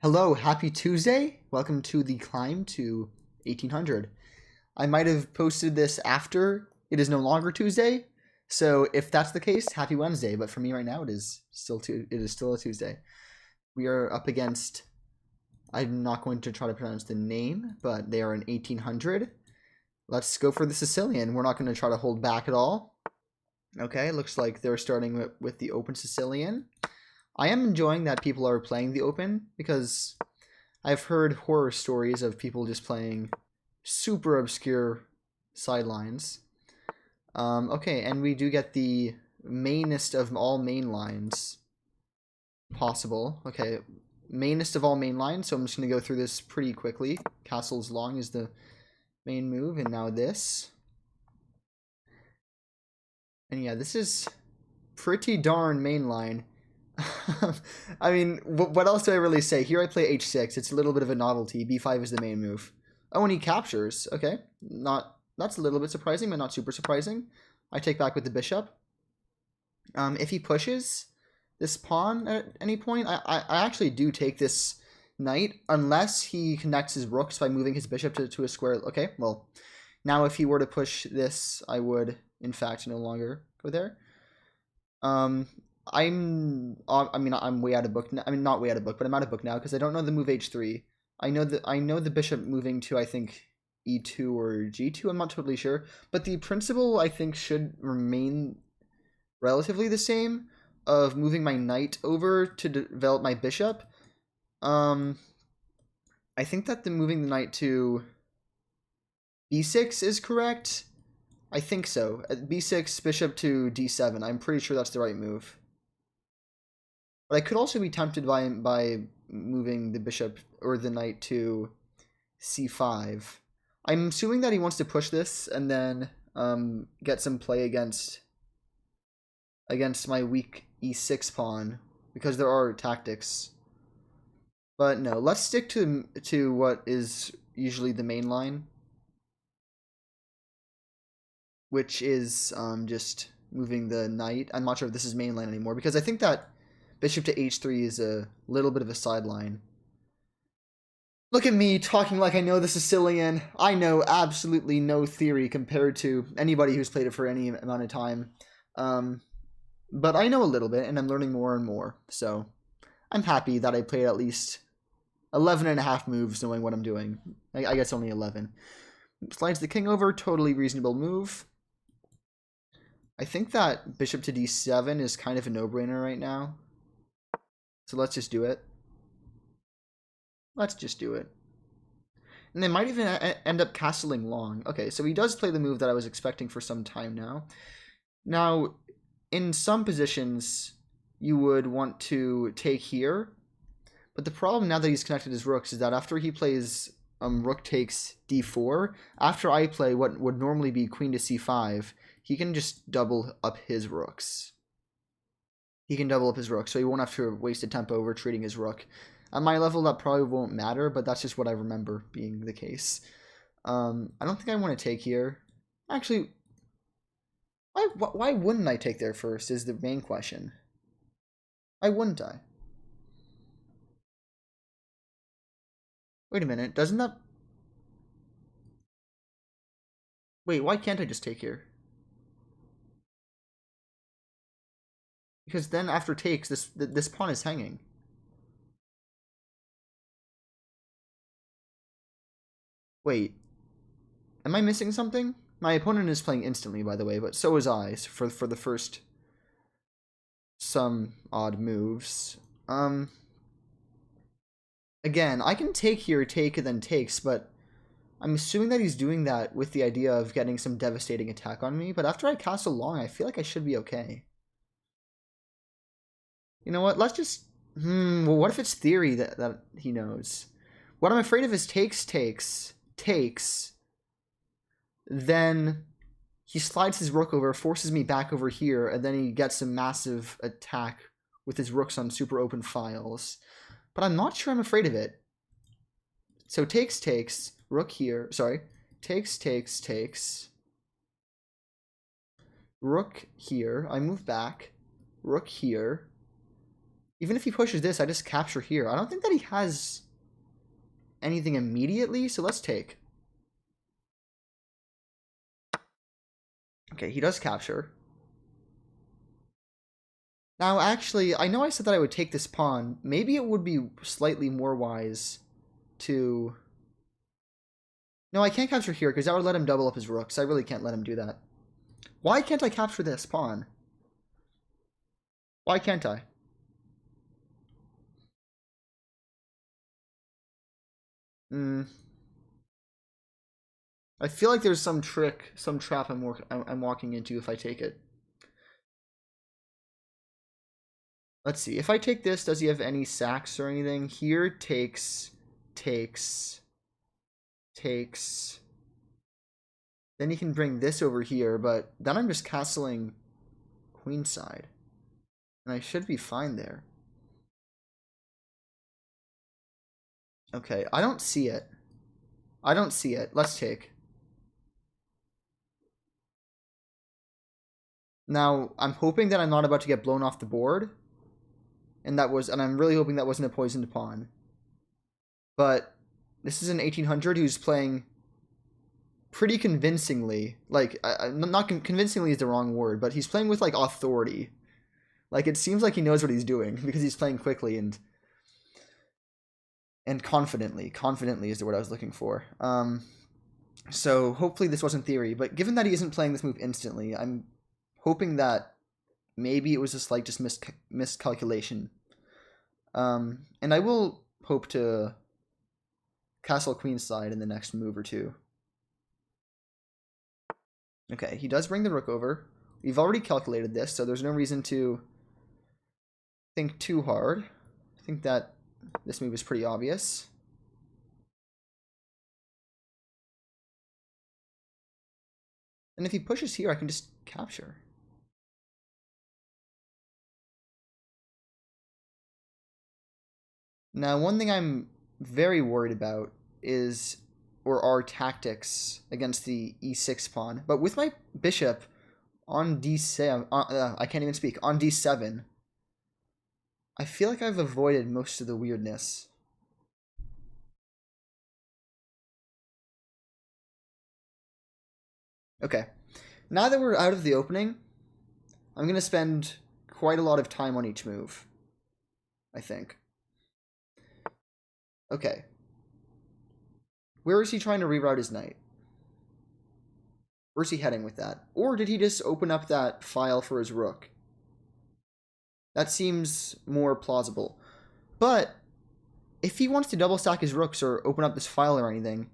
Hello, happy Tuesday. Welcome to the climb to 1800. I might have posted this after it is no longer Tuesday. So if that's the case, happy Wednesday, but for me right now it is still a Tuesday. We are up against I'm not going to try to pronounce the name, but they are in 1800. Let's go for the Sicilian. We're not going to try to hold back at all. Okay, looks like they're starting with the open Sicilian. I am enjoying that people are playing the open because I've heard horror stories of people just playing super obscure sidelines. Okay, and we do get the mainest of all main lines possible. Okay, mainest of all main lines, so I'm just going to go through this pretty quickly. Castle's long is the main move, and now this. And yeah, this is pretty darn mainline. I mean, what else do I really say? Here I play h6. It's a little bit of a novelty. b5 is the main move. Oh, and he captures. Okay, that's a little bit surprising, but not super surprising. I take back with the bishop. If he pushes this pawn at any point, I actually do take this knight unless he connects his rooks by moving his bishop to a square. Okay, well, now if he were to push this, I would, in fact, no longer go there. I'm way out of book. I mean, not way out of book, but I'm out of book now because I don't know the move h3. I know the bishop moving to I think e2 or g2. I'm not totally sure, but the principle I think should remain relatively the same of moving my knight over to develop my bishop. I think that the moving the knight to b6 is correct. I think so. At b6, bishop to d7. I'm pretty sure that's the right move. But I could also be tempted by moving the bishop or the knight to c5. I'm assuming that he wants to push this and then get some play against my weak e6 pawn because there are tactics. But no, let's stick to what is usually the main line, which is just moving the knight. I'm not sure if this is main line anymore because I think that bishop to h3 is a little bit of a sideline. Look at me talking like I know the Sicilian. I know absolutely no theory compared to anybody who's played it for any amount of time. But I know a little bit, and I'm learning more and more. So I'm happy that I played at least 11 and a half moves knowing what I'm doing. I guess only 11. Slides the king over, totally reasonable move. I think that bishop to d7 is kind of a no-brainer right now. So let's just do it. Let's just do it. And they might even end up castling long. Okay, so he does play the move that I was expecting for some time now. Now, in some positions, you would want to take here. But the problem now that he's connected his rooks is that after he plays rook takes d4, after I play what would normally be queen to c5, he can just double up his rooks. He can double up his rook, so he won't have to waste a tempo retreating his rook. At my level, that probably won't matter, but that's just what I remember being the case. I don't think I want to take here. Actually, why wouldn't I take there first is the main question. Why wouldn't I? Wait a minute, doesn't that... Wait, why can't I just take here? Because then after takes, this pawn is hanging. Wait, am I missing something? My opponent is playing instantly, by the way, but so is I for the first some odd moves. Again, I can take here, take, and then takes, but I'm assuming that he's doing that with the idea of getting some devastating attack on me, but after I castle long, I feel like I should be okay. You know what, let's just... well, what if it's theory that he knows? What I'm afraid of is takes, then he slides his rook over, forces me back over here, and then he gets a massive attack with his rooks on super open files. But I'm not sure I'm afraid of it. So takes, rook here, sorry, takes, rook here, I move back, rook here, Even if he pushes this, I just capture here. I don't think that he has anything immediately, so let's take. Okay, he does capture. Now, actually, I know I said that I would take this pawn. Maybe it would be slightly more wise to... No, I can't capture here, because that would let him double up his rooks. I really can't let him do that. Why can't I capture this pawn? Why can't I? I feel like there's some trick, some trap I'm walking into if I take it. Let's see. If I take this, does he have any sacks or anything? Here, takes. Then he can bring this over here, but then I'm just castling queenside. And I should be fine there. Okay, I don't see it. Let's take. Now, I'm hoping that I'm not about to get blown off the board. And I'm really hoping that wasn't a poisoned pawn. But this is an 1800 who's playing pretty convincingly. Like, not convincingly is the wrong word, but he's playing with, like, authority. Like, it seems like he knows what he's doing because he's playing quickly and confidently. Confidently is the word I was looking for. So hopefully this wasn't theory, but given that he isn't playing this move instantly, I'm hoping that maybe it was a slight just miscalculation. And I will hope to castle queenside in the next move or two. Okay, he does bring the rook over. We've already calculated this, so there's no reason to think too hard. I think that this move is pretty obvious. And if he pushes here, I can just capture. Now, one thing I'm very worried about is, or are tactics against the e6 pawn. But with my bishop on d7, I can't even speak, on d7, I feel like I've avoided most of the weirdness. Okay, now that we're out of the opening, I'm going to spend quite a lot of time on each move, I think. Okay. Where is he trying to reroute his knight? Where's he heading with that? Or did he just open up that file for his rook? That seems more plausible. But if he wants to double stack his rooks or open up this file or anything,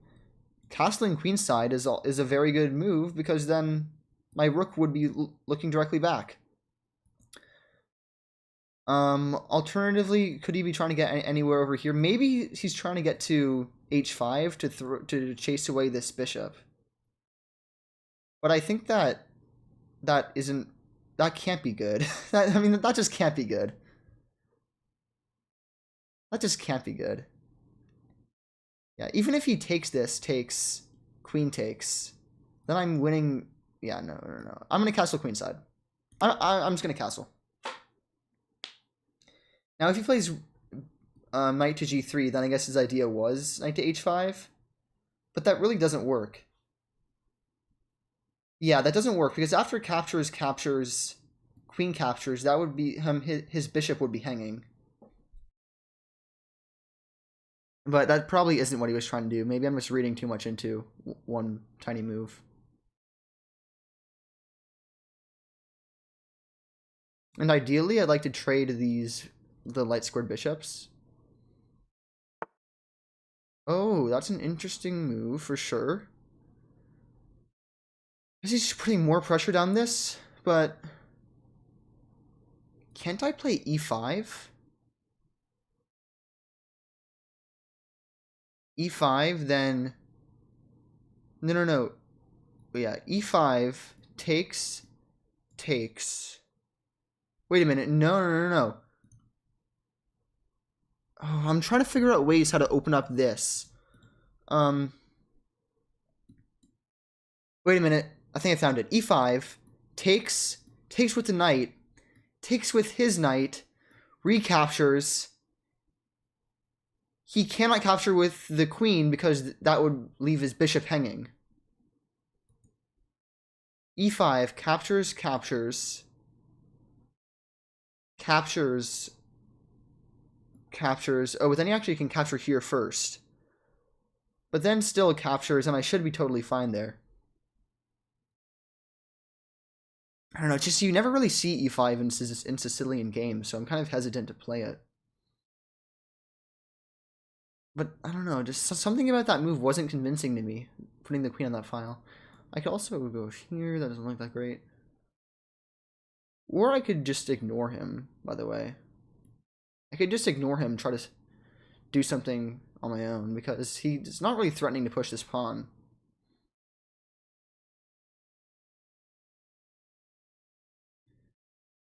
castling queenside is a very good move because then my rook would be looking directly back. Alternatively, could he be trying to get anywhere over here? Maybe he's trying to get to h5 to chase away this bishop. But I think that can't be good. That just can't be good. That just can't be good. Yeah, even if he takes this, queen takes, then I'm winning. Yeah, no. I'm going to castle queenside. I'm just going to castle. Now, if he plays knight to g3, then I guess his idea was knight to h5. But that really doesn't work. Yeah, that doesn't work, because after captures, queen captures, that would be his bishop would be hanging. But that probably isn't what he was trying to do. Maybe I'm just reading too much into one tiny move. And ideally, I'd like to trade the light squared bishops. Oh, that's an interesting move for sure. Is he just putting more pressure down this? But can't I play e5? e5, then... No. But yeah, e5 takes... Wait a minute. No. Oh, I'm trying to figure out ways how to open up this. Wait a minute. I think I found it. e5 takes with the knight, takes with his knight, recaptures. He cannot capture with the queen because that would leave his bishop hanging. E5 captures, captures, captures, captures. Oh, but then he actually can capture here first. But then still captures, and I should be totally fine there. I don't know, just you never really see E5 in Sicilian games, so I'm kind of hesitant to play it. But I don't know, just something about that move wasn't convincing to me, putting the queen on that file. I could also go here, that doesn't look that great. Or I could just ignore him, by the way. I could just ignore him, try to do something on my own, because he's not really threatening to push this pawn.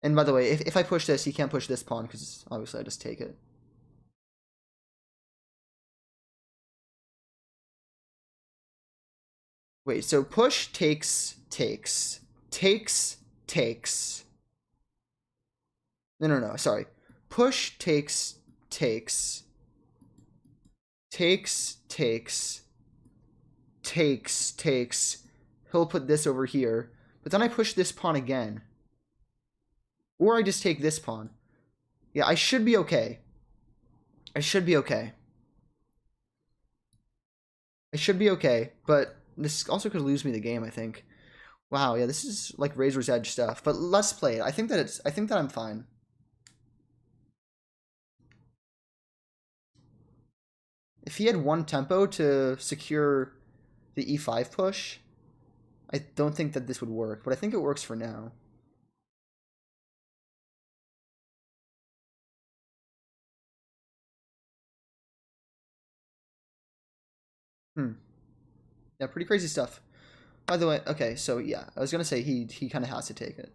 And by the way, if I push this, he can't push this pawn, because obviously I just take it. Wait, so push, takes, takes, takes, takes. No, sorry. Push, takes, takes, takes, takes, takes, takes. He'll put this over here. But then I push this pawn again. Or I just take this pawn. Yeah, I should be okay. I should be okay. I should be okay, but this also could lose me the game, I think. Wow, yeah, this is like Razor's Edge stuff. But let's play it. I think that I'm fine. If he had one tempo to secure the E5 push, I don't think that this would work, but I think it works for now. Yeah, pretty crazy stuff. By the way, okay, so yeah, I was gonna say he kind of has to take it.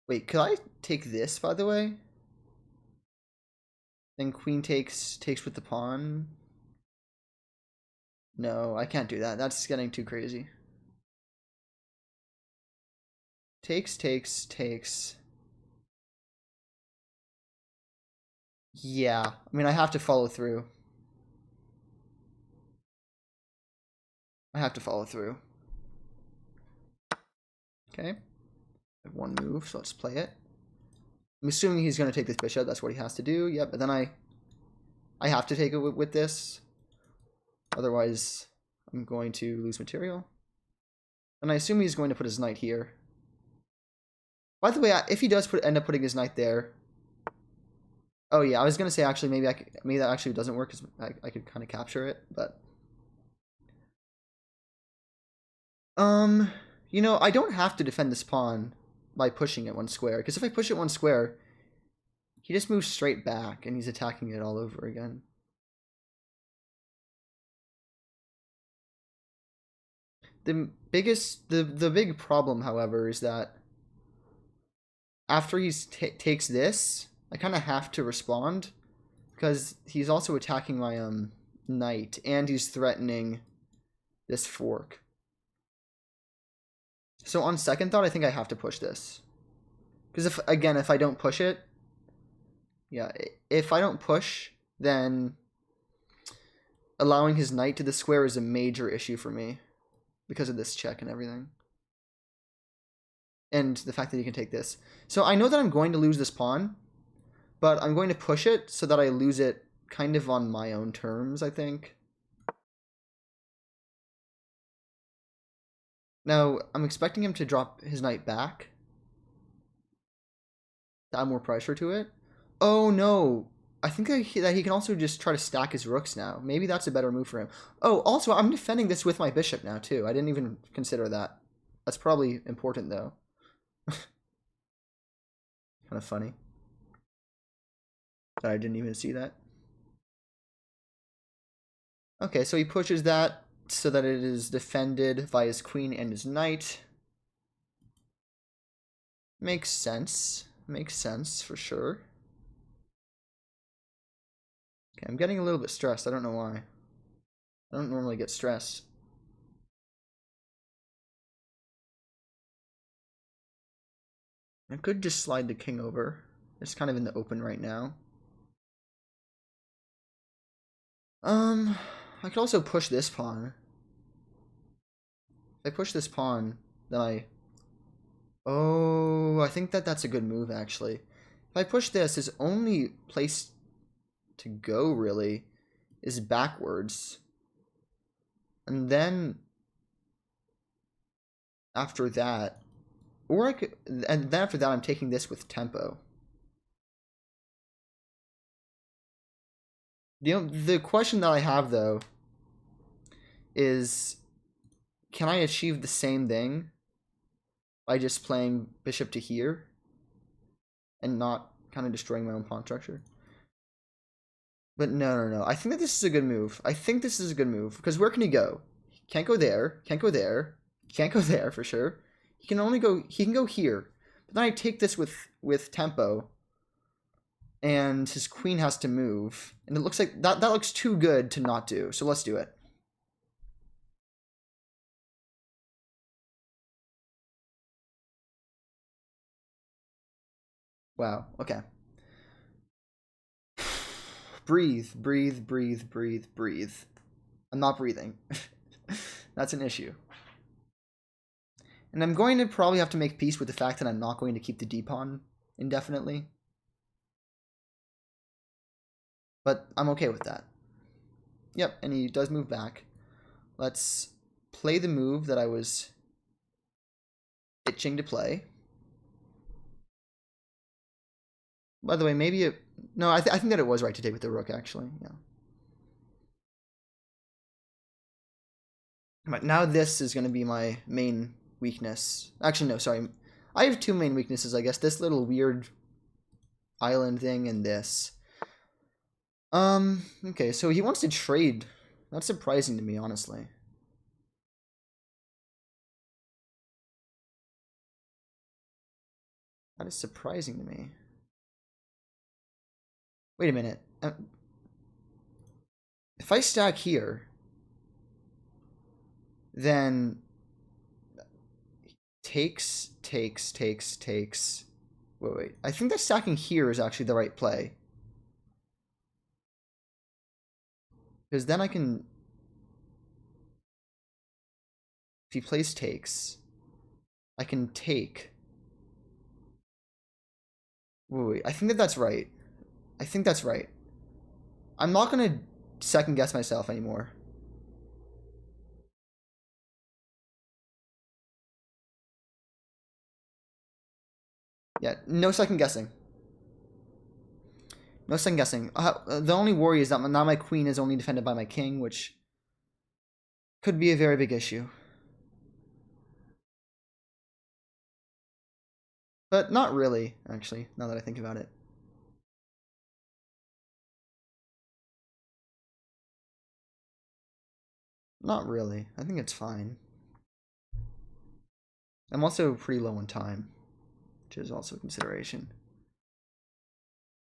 Wait, could I take this, by the way? Then queen takes with the pawn. No, I can't do that. That's getting too crazy. Takes, takes, takes. Yeah, I mean, I have to follow through. I have to follow through. Okay. I have one move, so let's play it. I'm assuming he's going to take this bishop. That's what he has to do. Yep, but then I have to take it with this. Otherwise, I'm going to lose material. And I assume he's going to put his knight here. By the way, if he does end up putting his knight there... Oh yeah, I was going to say actually maybe that actually doesn't work because I could kind of capture it, but... You know, I don't have to defend this pawn by pushing it one square, because if I push it one square, he just moves straight back and he's attacking it all over again. The big problem, however, is that after he takes this, I kind of have to respond because he's also attacking my knight and he's threatening this fork. So on second thought, I think I have to push this. Because if I don't push it, yeah, if I don't push, then allowing his knight to the square is a major issue for me because of this check and everything. And the fact that he can take this. So I know that I'm going to lose this pawn, but I'm going to push it so that I lose it kind of on my own terms, I think. Now, I'm expecting him to drop his knight back to add more pressure to it. Oh, no. I think that he can also just try to stack his rooks now. Maybe that's a better move for him. Oh, also, I'm defending this with my bishop now, too. I didn't even consider that. That's probably important, though. Kind of funny that I didn't even see that. Okay, so he pushes that so that it is defended by his queen and his knight. Makes sense. Makes sense for sure. Okay, I'm getting a little bit stressed. I don't know why. I don't normally get stressed. I could just slide the king over. It's kind of in the open right now. I could also push this pawn. If I push this pawn, then I... Oh, I think that that's a good move, actually. If I push this, his only place to go, really, is backwards. And then... After that... Or I could... And then after that, I'm taking this with tempo. The question that I have, though, is... Can I achieve the same thing by just playing bishop to here and not kind of destroying my own pawn structure? But no. I think that this is a good move. I think this is a good move because where can he go? Can't go there. Can't go there. Can't go there for sure. He can only go. He can go here. But then I take this with tempo, and his queen has to move, and it looks like that looks too good to not do. So let's do it. Wow. Okay. Breathe, breathe, breathe, breathe, breathe. I'm not breathing. That's an issue. And I'm going to probably have to make peace with the fact that I'm not going to keep the d-pawn indefinitely. But I'm okay with that. Yep, and he does move back. Let's play the move that I was itching to play. By the way, maybe it... No, I think that it was right to take with the rook, actually. Yeah. Right, now this is going to be my main weakness. Actually, no, sorry. I have two main weaknesses, I guess. This little weird island thing and this. Okay, so he wants to trade. That's surprising to me, honestly. That is surprising to me. Wait a minute. If I stack here, then takes. Wait. I think that stacking here is actually the right play. Because then I can... If he plays takes, I can take. Wait. I think that that's right. I think that's right. I'm not going to second guess myself anymore. Yeah, no second guessing. No second guessing. The only worry is that now my queen is only defended by my king, which could be a very big issue. But not really, actually, now that I think about it. Not really. I think it's fine. I'm also pretty low on time, which is also a consideration.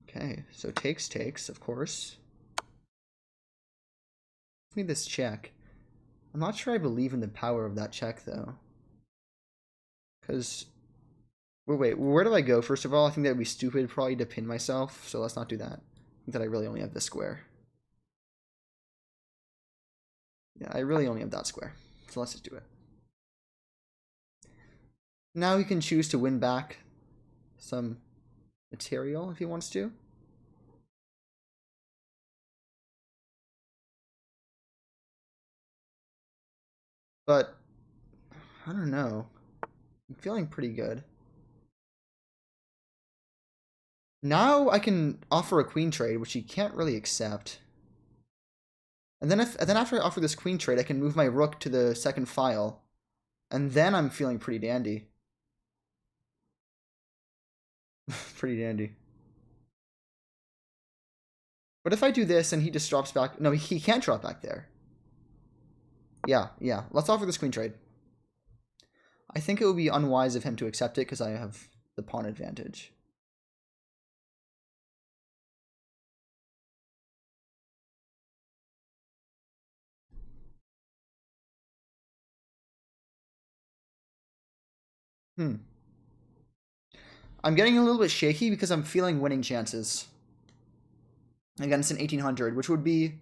Okay, so takes, of course. Give me this check. I'm not sure I believe in the power of that check, though. Because... Wait, where do I go? First of all, I think that would be stupid probably to pin myself, so let's not do that. I think that I really only have this square. Yeah, I really only have that square. So let's just do it. Now he can choose to win back some material if he wants to. But, I don't know. I'm feeling pretty good. Now I can offer a queen trade, which he can't really accept. And then after I offer this queen trade, I can move my rook to the second file. And then I'm feeling pretty dandy. Pretty dandy. What if I do this and he just drops back? No, he can't drop back there. Yeah. Let's offer this queen trade. I think it would be unwise of him to accept it because I have the pawn advantage. I'm getting a little bit shaky because I'm feeling winning chances against an 1800, which would be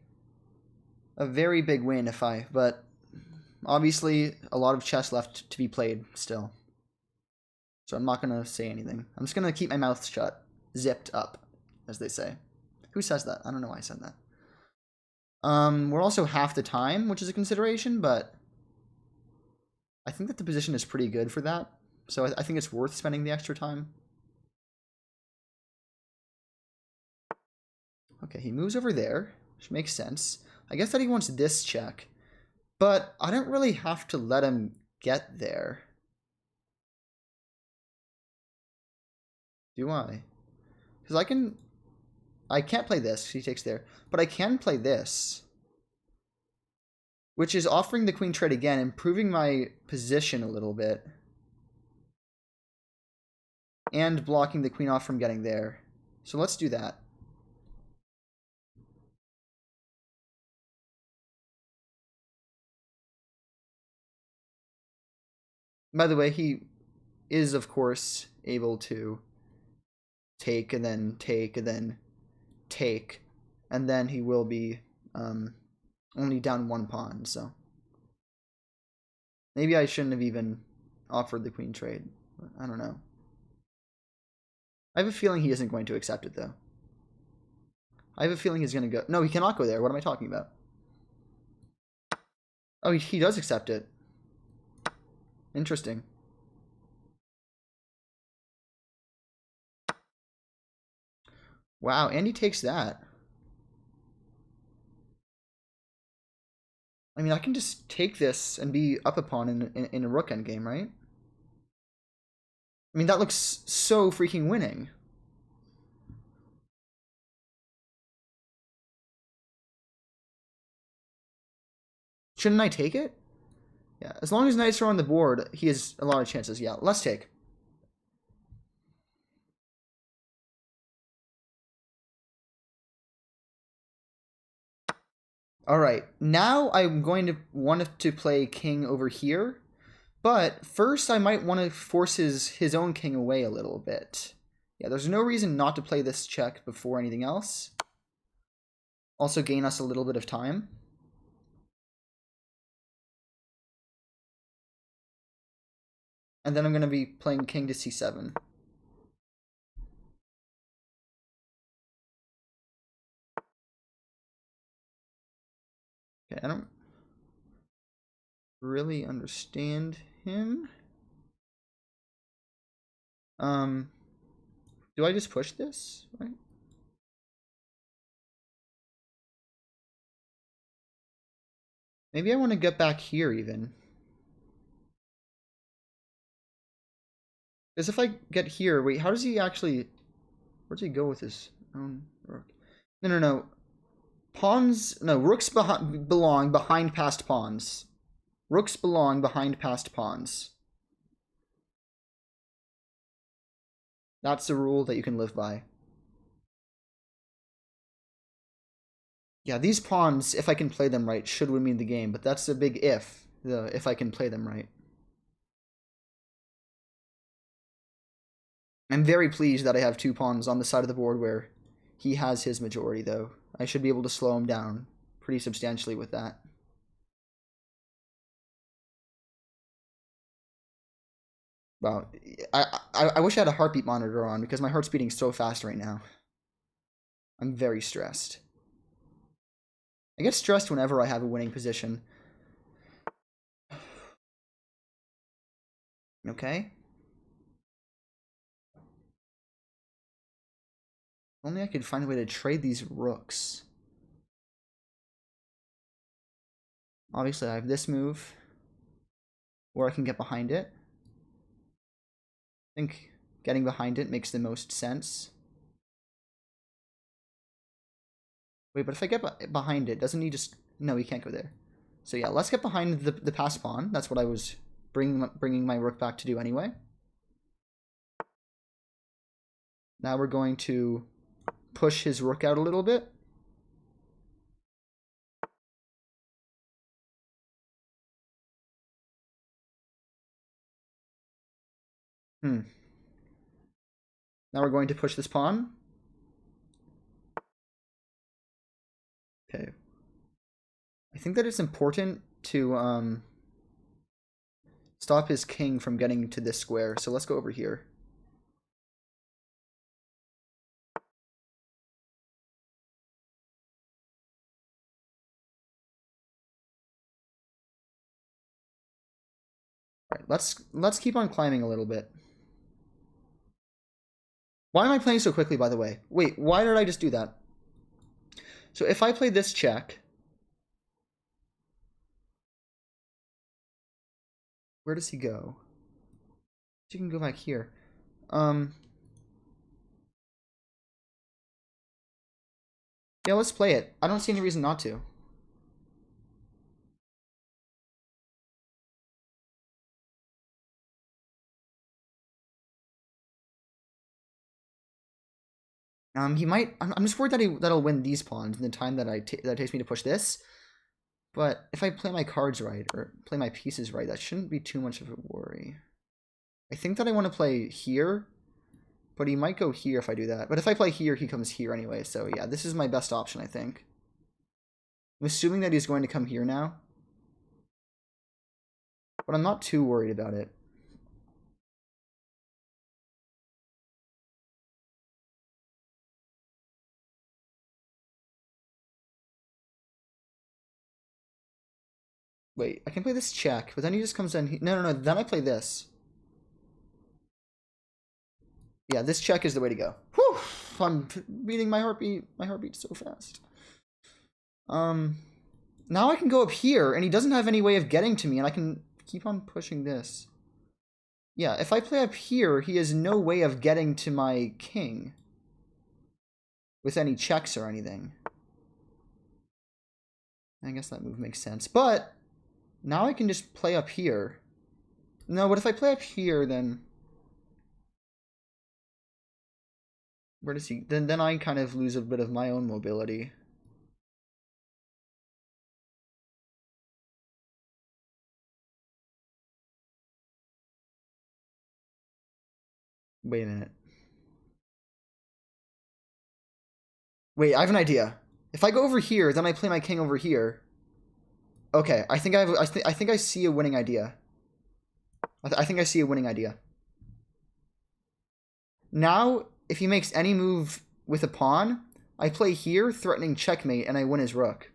a very big win if I, but obviously a lot of chess left to be played still. So I'm not going to say anything. I'm just going to keep my mouth shut, zipped up, as they say. Who says that? I don't know why I said that. We're also half the time, which is a consideration, but I think that the position is pretty good for that. So I think it's worth spending the extra time. Okay, he moves over there, which makes sense. I guess that he wants this check, but I don't really have to let him get there. Do I? Because I can't play this, he takes there, but I can play this, which is offering the queen trade again, improving my position a little bit, and blocking the queen off from getting there. So let's do that. By the way, he is, of course, able to take and then take and then take, and then he will be only down one pawn, so maybe I shouldn't have even offered the queen trade, but I don't know. I have a feeling he isn't going to accept it, though. I have a feeling he's going to go... No, he cannot go there. What am I talking about? Oh, he does accept it. Interesting. Wow, and he takes that. I mean, I can just take this and be up a pawn in a rook endgame, right? I mean, that looks so freaking winning. Shouldn't I take it? Yeah, as long as knights are on the board, he has a lot of chances. Yeah, let's take. All right, now I'm going to want to play king over here, but first I might want to force his own king away a little bit. Yeah, there's no reason not to play this check before anything else. Also gain us a little bit of time. And then I'm going to be playing king to c7. Okay, I don't really understand him. Do I just push this? Right? Maybe I want to get back here even. Because if I get here, wait, how does he actually... Where does he go with his own rook? No. Pawns... No, rooks belong behind passed pawns. Rooks belong behind passed pawns. That's a rule that you can live by. Yeah, these pawns, if I can play them right, should win me the game, but that's a big if I can play them right. I'm very pleased that I have two pawns on the side of the board where he has his majority, though. I should be able to slow him down pretty substantially with that. Wow, I wish I had a heartbeat monitor on because my heart's beating so fast right now. I'm very stressed. I get stressed whenever I have a winning position. Okay. Only I could find a way to trade these rooks. Obviously, I have this move, or I can get behind it. I think getting behind it makes the most sense. Wait, but if I get behind it, doesn't he just... No, he can't go there. So yeah, let's get behind the pass pawn. That's what I was bringing my rook back to do anyway. Now we're going to push his rook out a little bit. Now we're going to push this pawn. Okay. I think that it's important to stop his king from getting to this square. So let's go over here. All right, let's keep on climbing a little bit. Why am I playing so quickly, by the way? Wait, why did I just do that? So if I play this check, where does he go? You can go back here. Yeah, let's play it. I don't see any reason not to. He might. I'm just worried that that'll win these pawns in the time that that takes me to push this. But if I play my cards right or play my pieces right, that shouldn't be too much of a worry. I think that I want to play here, but he might go here if I do that. But if I play here, he comes here anyway. So yeah, this is my best option, I think. I'm assuming that he's going to come here now, but I'm not too worried about it. Wait, I can play this check, but then he just comes in. No. Then I play this. Yeah, this check is the way to go. Whew! I'm beating my heartbeat. My heartbeat's so fast. Now I can go up here, and he doesn't have any way of getting to me, and I can keep on pushing this. Yeah, if I play up here, he has no way of getting to my king with any checks or anything. I guess that move makes sense. But now I can just play up here. No, but if I play up here, then where does he? Then I kind of lose a bit of my own mobility. Wait a minute. Wait, I have an idea. If I go over here, then I play my king over here. Okay, I think I think I see a winning idea. I think I see a winning idea. Now, if he makes any move with a pawn, I play here, threatening checkmate, and I win his rook.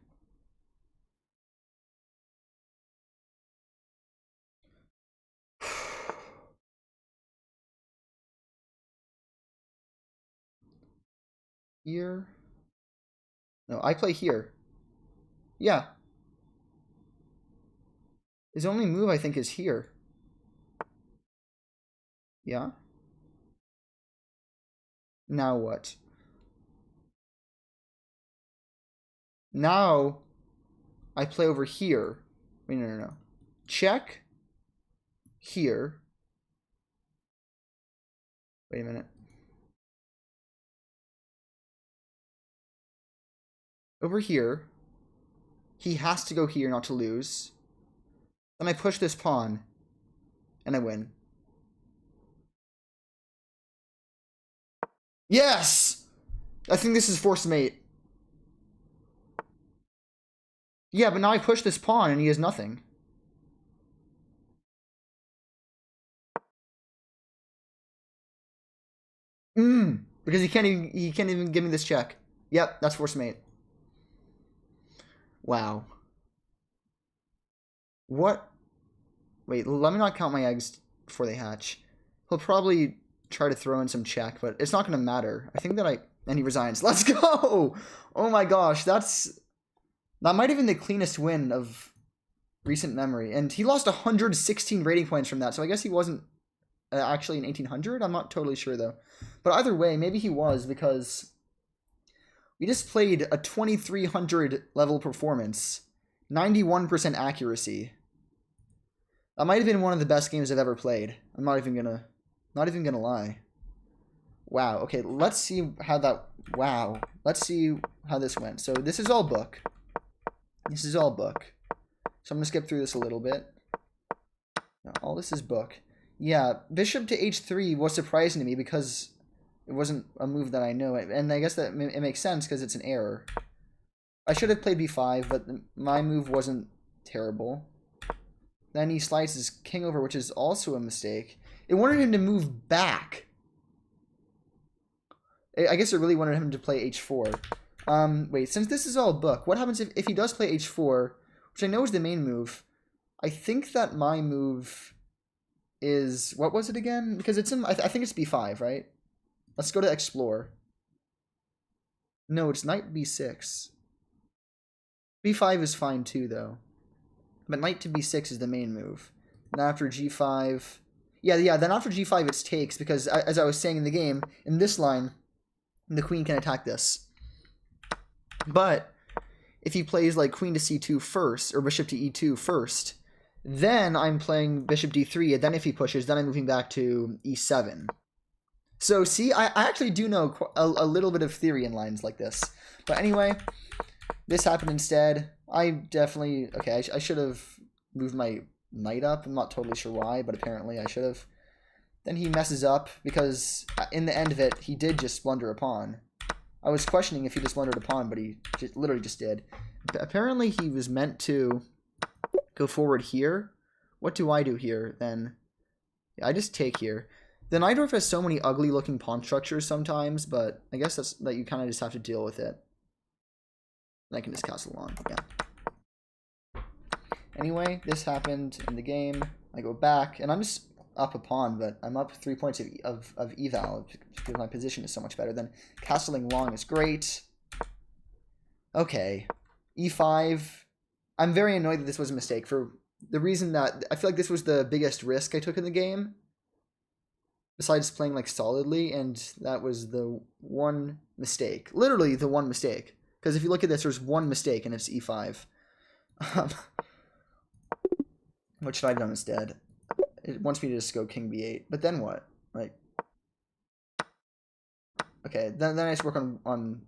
Here. No, I play here. Yeah. His only move, I think, is here. Yeah. Now what? Now, I play over here. Wait, no. Check. Here. Wait a minute. Over here. He has to go here not to lose. Then I push this pawn. And I win. Yes! I think this is forced mate. Yeah, but now I push this pawn and he has nothing. Because he can't even give me this check. Yep, that's forced mate. Wow. What? Wait, let me not count my eggs before they hatch. He'll probably try to throw in some check, but it's not going to matter. I think that and he resigns. Let's go! Oh my gosh, that might have been the cleanest win of recent memory. And he lost 116 rating points from that, so I guess he wasn't actually an 1800. I'm not totally sure, though. But either way, maybe he was, because we just played a 2300 level performance. 91% accuracy. That might have been one of the best games I've ever played. I'm not even gonna lie. Wow, okay, let's see how this went. So this is all book. This is all book. So I'm gonna skip through this a little bit. No, all this is book. Yeah, bishop to h3 was surprising to me because it wasn't a move that I know, and I guess that it makes sense because it's an error. I should have played b5, but my move wasn't terrible. Then he slides his king over, which is also a mistake. It wanted him to move back. I guess it really wanted him to play h4. Wait, since this is all book, what happens if he does play h4, which I know is the main move? I think that my move is... What was it again? Because it's in... I think it's b5, right? Let's go to explore. No, it's knight b6. b5 is fine too, though. But knight to b6 is the main move. And after g5... Yeah, then after g5 it's takes, because as I was saying in the game, in this line, the queen can attack this. But if he plays like queen to c2 first, or bishop to e2 first, then I'm playing bishop d3, and then if he pushes, then I'm moving back to e7. So see, I actually do know a little bit of theory in lines like this. But anyway, this happened instead. I definitely... Okay, I should have moved my knight up. I'm not totally sure why, but apparently I should have. Then he messes up, because in the end of it, he did just blunder a pawn. I was questioning if he just blundered a pawn, but he literally just did. Apparently he was meant to go forward here. What do I do here, then? Yeah, I just take here. The Najdorf has so many ugly looking pawn structures sometimes, but I guess that you kind of just have to deal with it. And I can just castle on, yeah. Anyway, this happened in the game. I go back, and I'm just up a pawn, but I'm up 3 points of eval because my position is so much better. Then castling long is great. Okay, e5. I'm very annoyed that this was a mistake for the reason that I feel like this was the biggest risk I took in the game, besides playing like solidly, and that was the one mistake. Literally the one mistake. Because if you look at this, there's one mistake, and it's e5. What should I have done instead? It wants me to just go king b8, but then what? Like, okay, then I just work on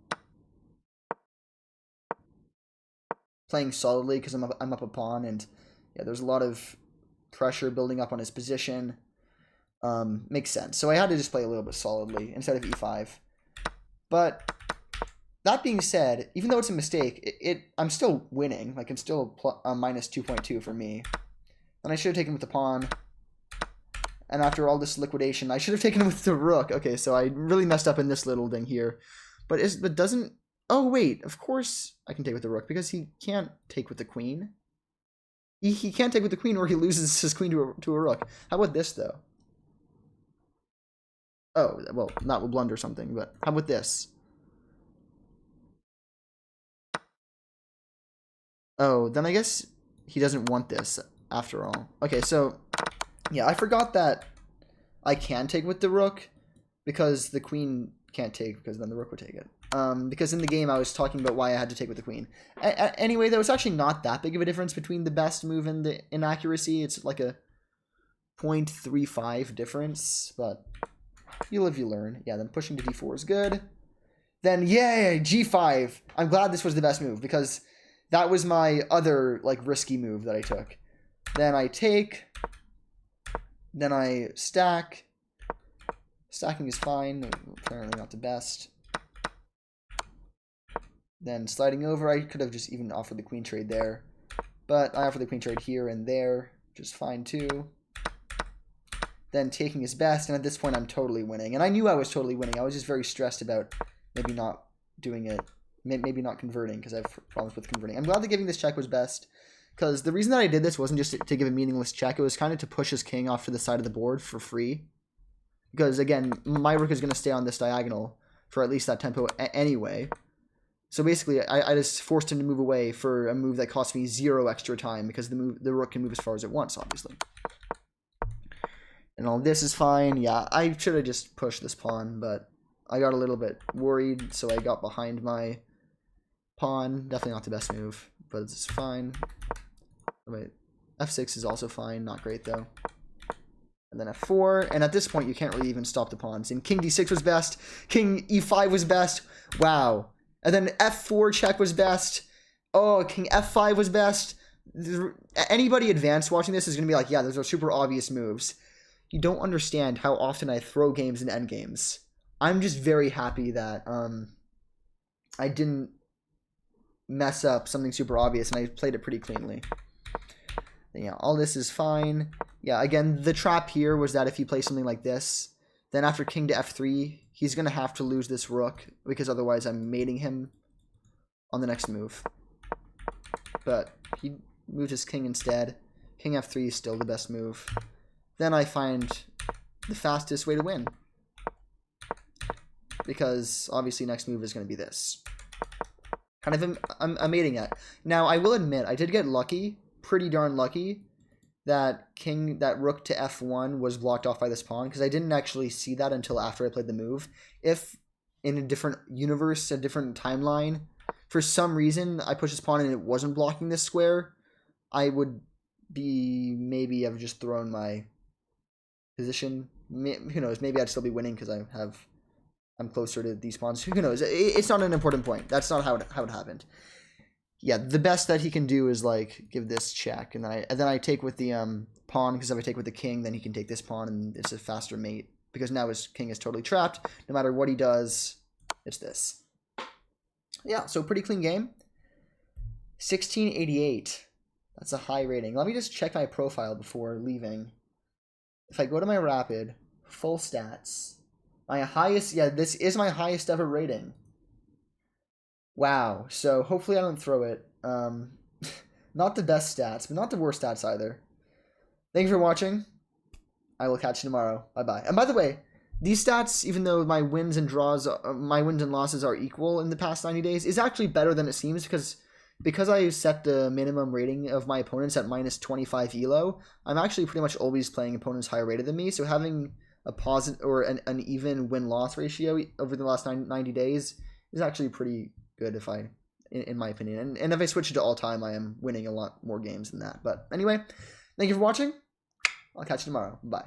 playing solidly because I'm up a pawn, and yeah, there's a lot of pressure building up on his position. Makes sense. So I had to just play a little bit solidly instead of e5. But that being said, even though it's a mistake, I'm still winning. Like, I'm still minus 2.2 for me. And I should have taken with the pawn. And after all this liquidation, I should have taken with the rook. Okay, so I really messed up in this little thing here. But doesn't... Oh, wait. Of course I can take with the rook, because he can't take with the queen. He can't take with the queen, or he loses his queen to a rook. How about this, though? Oh, well, not with blunder or something, but how about this? Oh, then I guess he doesn't want this after all. Okay, so yeah, I forgot that I can take with the rook because the queen can't take, because then the rook would take it. Because in the game I was talking about why I had to take with the queen. Anyway, there was actually not that big of a difference between the best move and the inaccuracy. It's like a 0.35 difference, but you live, you learn. Yeah, then pushing to d4 is good. Then, yay, g5. I'm glad this was the best move, because that was my other, like, risky move that I took. Then I take. Then I stack. Stacking is fine. Apparently not the best. Then sliding over, I could have just even offered the queen trade there. But I offered the queen trade here and there, which is fine too. Then taking is best, and at this point I'm totally winning. And I knew I was totally winning. I was just very stressed about maybe not doing it. Maybe not converting, because I have problems with converting. I'm glad that giving this check was best, because the reason that I did this wasn't just to give a meaningless check. It was kind of to push his king off to the side of the board for free. Because, again, my rook is going to stay on this diagonal for at least that tempo anyway. So basically, I just forced him to move away for a move that cost me 0 extra time, because the rook can move as far as it wants, obviously. And all this is fine. Yeah, I should have just pushed this pawn, but I got a little bit worried, so I got behind my pawn. Definitely not the best move, but it's fine. Wait, f6 is also fine. Not great, though. And then f4, and at this point, you can't really even stop the pawns. And king d6 was best. King e5 was best. Wow. And then f4 check was best. Oh, king f5 was best. Anybody advanced watching this is going to be like, yeah, those are super obvious moves. You don't understand how often I throw games in endgames. I'm just very happy that I didn't mess up something super obvious and I played it pretty cleanly. Yeah, all this is fine. Yeah, again, the trap here was that if you play something like this, then after king to f3, he's going to have to lose this rook, because otherwise I'm mating him on the next move. But he moved his king instead. King f3 is still the best move. Then I find the fastest way to win, because obviously next move is going to be this. Kind of I'm mating it. Now, I will admit, I did get lucky, pretty darn lucky, that rook to f1 was blocked off by this pawn, because I didn't actually see that until after I played the move. If in a different universe, a different timeline, for some reason I pushed this pawn and it wasn't blocking this square, I would be, maybe I've just thrown my position. Who knows, maybe I'd still be winning because I'm closer to these pawns. Who knows? It's not an important point. That's not how it happened. Yeah, the best that he can do is like give this check, and then I take with the pawn, because if I take with the king, then he can take this pawn, and it's a faster mate, because now his king is totally trapped. No matter what he does, it's this. Yeah, so pretty clean game. 1688. That's a high rating. Let me just check my profile before leaving. If I go to my rapid, full stats, my highest, yeah, this is my highest ever rating. Wow, so hopefully I don't throw it. Not the best stats, but not the worst stats either. Thank you for watching. I will catch you tomorrow. Bye-bye. And by the way, these stats, even though my wins and losses are equal in the past 90 days, is actually better than it seems, because I set the minimum rating of my opponents at minus 25 elo, I'm actually pretty much always playing opponents higher rated than me, so having a positive or an even win-loss ratio over the last 90 days is actually pretty good, in my opinion. And if I switch it to all-time, I am winning a lot more games than that. But anyway, thank you for watching. I'll catch you tomorrow. Bye.